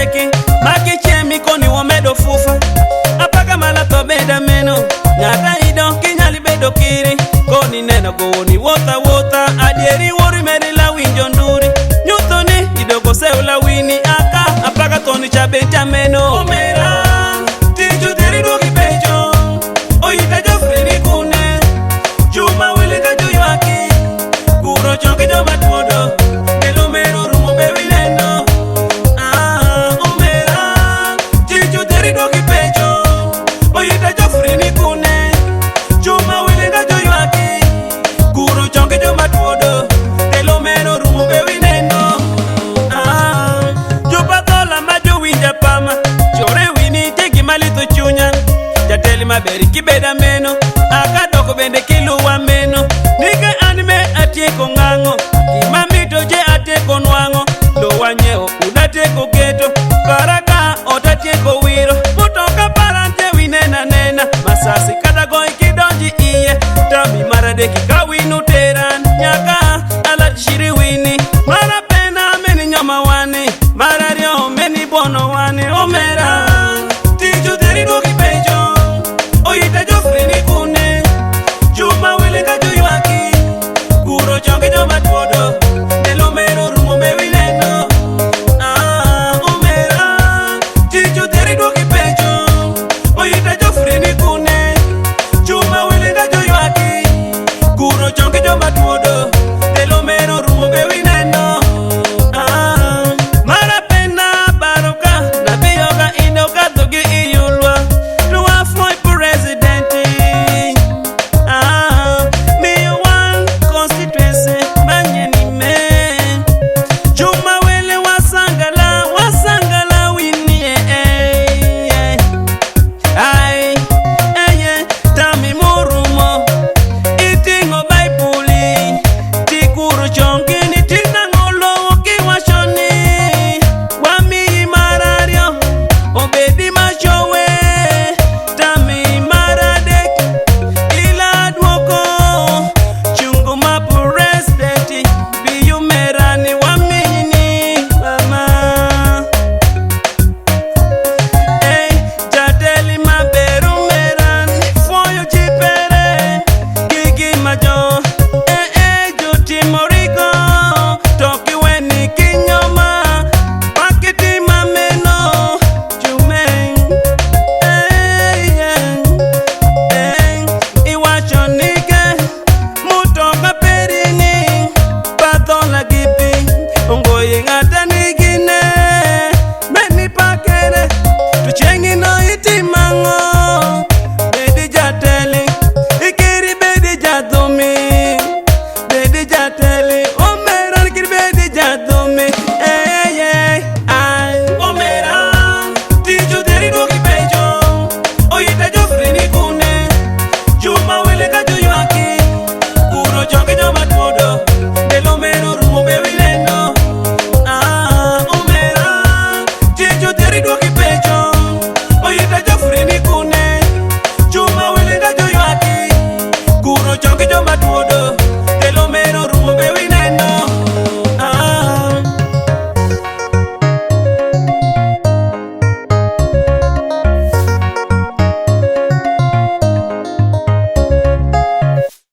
deki maki chemi koni wamedo fufa apaka mala to beda meno ngata ido kinyali bedo kiri koni neno goni wota wota adieri wori medila winjo nduri nyuthoni idogo seula wini aka apaka toni cha beta meno omera tiju teri dogi pecho oyita jofreni kune juma wili ka juyaki kuro chonki jo matuodo kelo mero rumo bewi neno omera tiju teri dogi pecho oyita jofreni kune juma wili ka juyaki kuro chonki jo matuodo kelo mero rumo bewi neno jopatola ma jowinja pama chore wini tegi malito chunya jateli maberi kibeda meno akadoko bende kiluwa meno nika anime atieko ng'ang'o kimamito je atieko nwang'o lowa nyeo unatieko keto baraka otatieko wiro mutoka parante winena nena masasi kata goi kidonji iye tami maradeki kawinu teran nyaka ala shiri wini mara pena meni nyoma wani mara rio meni bono wani omera